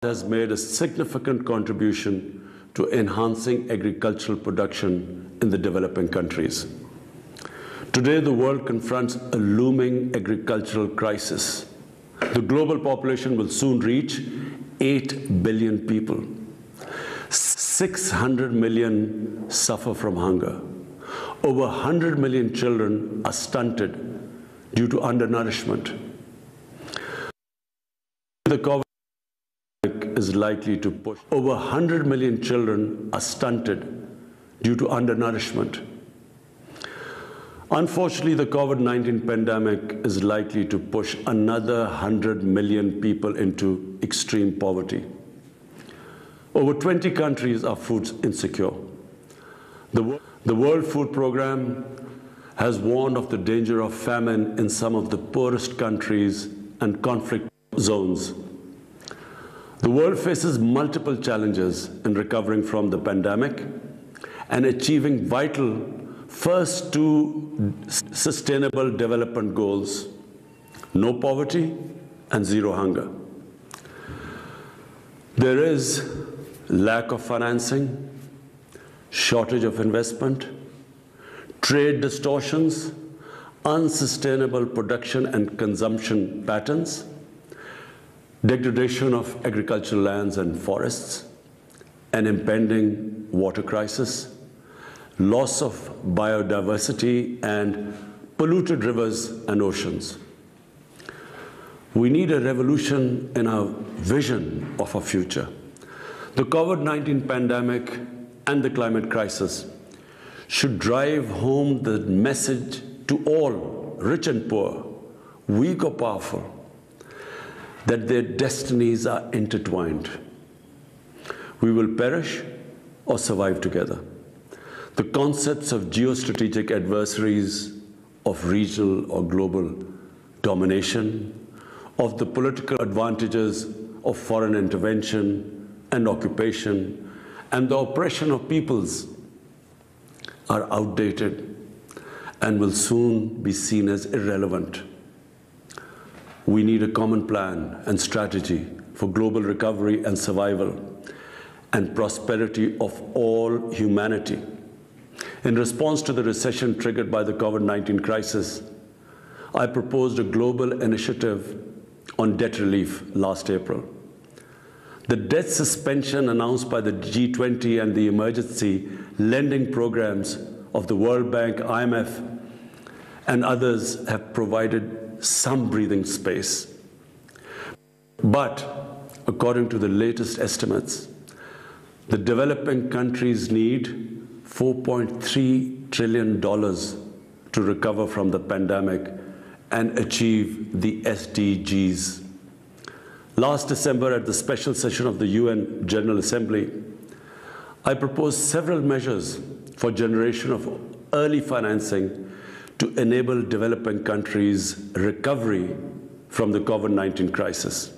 has made a significant contribution to enhancing agricultural production in the developing countries. Today, the world confronts a looming agricultural crisis. The global population will soon reach 8 billion people. 600 million suffer from hunger. Over 100 million children are stunted due to undernourishment. The COVID is likely to push. Over 100 million children are stunted due to undernourishment. Unfortunately, the COVID-19 pandemic is likely to push another 100 million people into extreme poverty. Over 20 countries are food insecure. The World Food Programme has warned of the danger of famine in some of the poorest countries and conflict zones. The world faces multiple challenges in recovering from the pandemic and achieving vital first two sustainable development goals: no poverty and zero hunger. There is lack of financing, shortage of investment, trade distortions, unsustainable production and consumption patterns, degradation of agricultural lands and forests, an impending water crisis, loss of biodiversity, and polluted rivers and oceans. We need a revolution in our vision of our future. The COVID-19 pandemic and the climate crisis should drive home the message to all, rich and poor, weak or powerful, that their destinies are intertwined. We will perish or survive together. The concepts of geostrategic adversaries, of regional or global domination, of the political advantages of foreign intervention and occupation, and the oppression of peoples are outdated and will soon be seen as irrelevant. We need a common plan and strategy for global recovery and survival and prosperity of all humanity. In response to the recession triggered by the COVID-19 crisis, I proposed a global initiative on debt relief last April. The debt suspension announced by the G20 and the emergency lending programs of the World Bank, IMF, and others have provided some breathing space. But according to the latest estimates, the developing countries need $4.3 trillion to recover from the pandemic and achieve the SDGs. Last December, at the special session of the UN General Assembly, I proposed several measures for generation of early financing to enable developing countries' recovery from the COVID-19 crisis.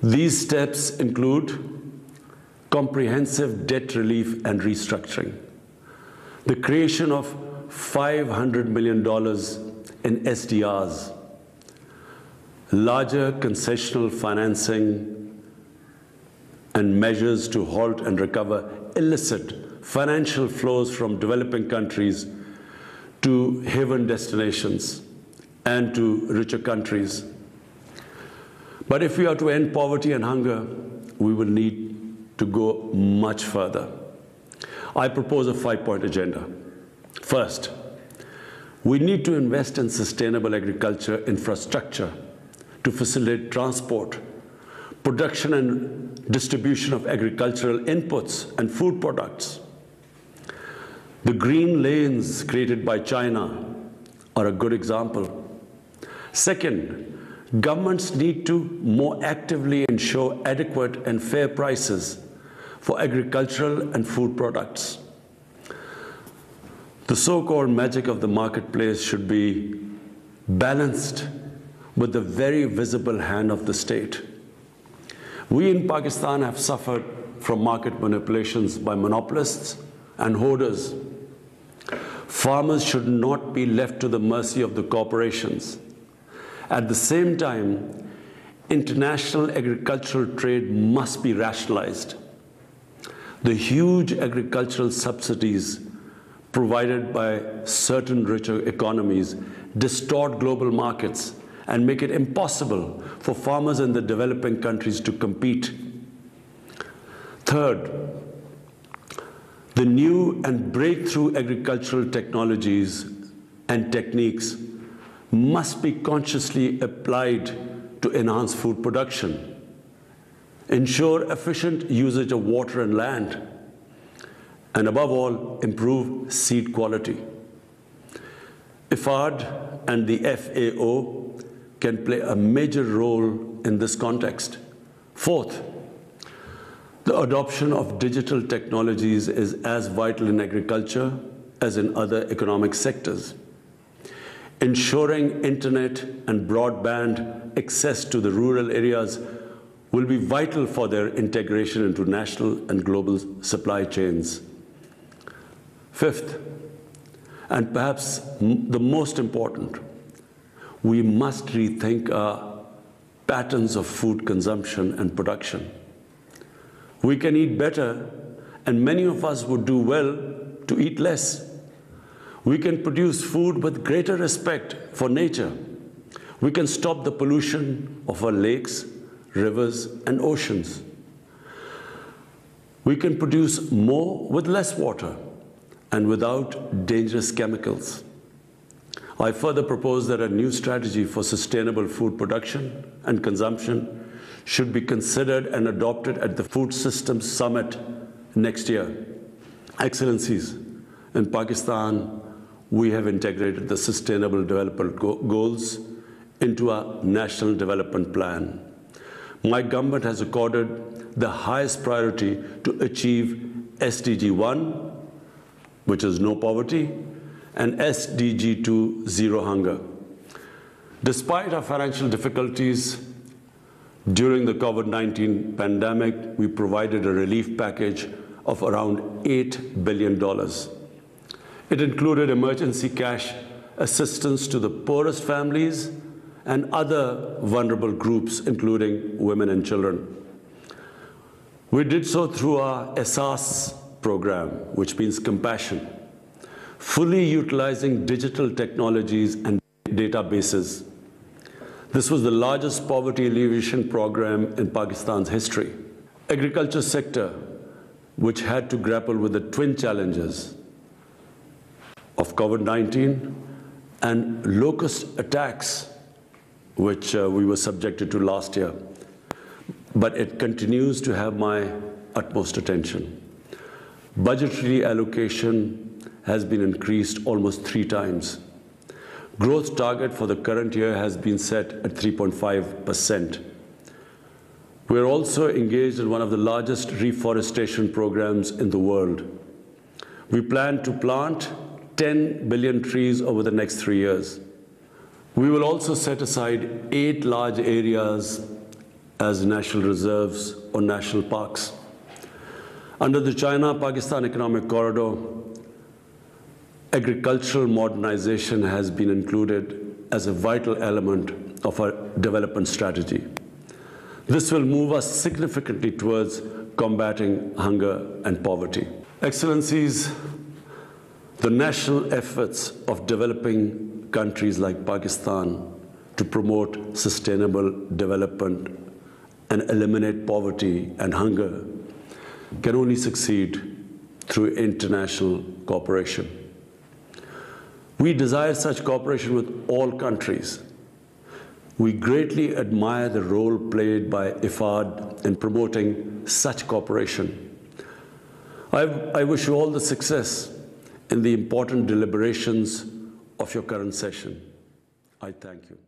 These steps include comprehensive debt relief and restructuring, the creation of $500 million in SDRs, larger concessional financing, and measures to halt and recover illicit financial flows from developing countries to haven destinations and to richer countries. But if we are to end poverty and hunger, we will need to go much further. I propose a 5-point agenda. First, we need to invest in sustainable agriculture infrastructure to facilitate transport, production and distribution of agricultural inputs and food products. The green lanes created by China are a good example. Second, governments need to more actively ensure adequate and fair prices for agricultural and food products. The so-called magic of the marketplace should be balanced with the very visible hand of the state. We in Pakistan have suffered from market manipulations by monopolists and hoarders. Farmers should not be left to the mercy of the corporations. At the same time, International agricultural trade must be rationalized. The huge agricultural subsidies provided by certain richer economies distort global markets and make it impossible for farmers in the developing countries to compete. Third, the new and breakthrough agricultural technologies and techniques must be consciously applied to enhance food production, ensure efficient usage of water and land, and above all, improve seed quality. IFAD and the FAO can play a major role in this context. Fourth, the adoption of digital technologies is as vital in agriculture as in other economic sectors. Ensuring internet and broadband access to the rural areas will be vital for their integration into national and global supply chains. Fifth, and perhaps the most important, we must rethink our patterns of food consumption and production. We can eat better, and many of us would do well to eat less. We can produce food with greater respect for nature. We can stop the pollution of our lakes, rivers, and oceans. We can produce more with less water and without dangerous chemicals. I further propose that a new strategy for sustainable food production and consumption should be considered and adopted at the Food Systems Summit next year. Excellencies, in Pakistan, we have integrated the Sustainable Development Goals into our National Development Plan. My government has accorded the highest priority to achieve SDG 1, which is no poverty, and SDG 2, zero hunger. Despite our financial difficulties, during the COVID-19 pandemic, we provided a relief package of around $8 billion. It included emergency cash assistance to the poorest families and other vulnerable groups, including women and children. We did so through our ESAS program, which means compassion, fully utilizing digital technologies and databases. This was the largest poverty alleviation program in Pakistan's history. Agriculture sector, which had to grapple with the twin challenges of COVID-19 and locust attacks, which we were subjected to last year. But it continues to have my utmost attention. Budgetary allocation has been increased almost 3 times. Growth target for the current year has been set at 3.5%. We are also engaged in one of the largest reforestation programs in the world. We plan to plant 10 billion trees over the next 3 years. We will also set aside 8 large areas as national reserves or national parks. Under the China-Pakistan Economic Corridor, agricultural modernization has been included as a vital element of our development strategy. This will move us significantly towards combating hunger and poverty. Excellencies, the national efforts of developing countries like Pakistan to promote sustainable development and eliminate poverty and hunger can only succeed through international cooperation. We desire such cooperation with all countries. We greatly admire the role played by IFAD in promoting such cooperation. I wish you all the success in the important deliberations of your current session. I thank you.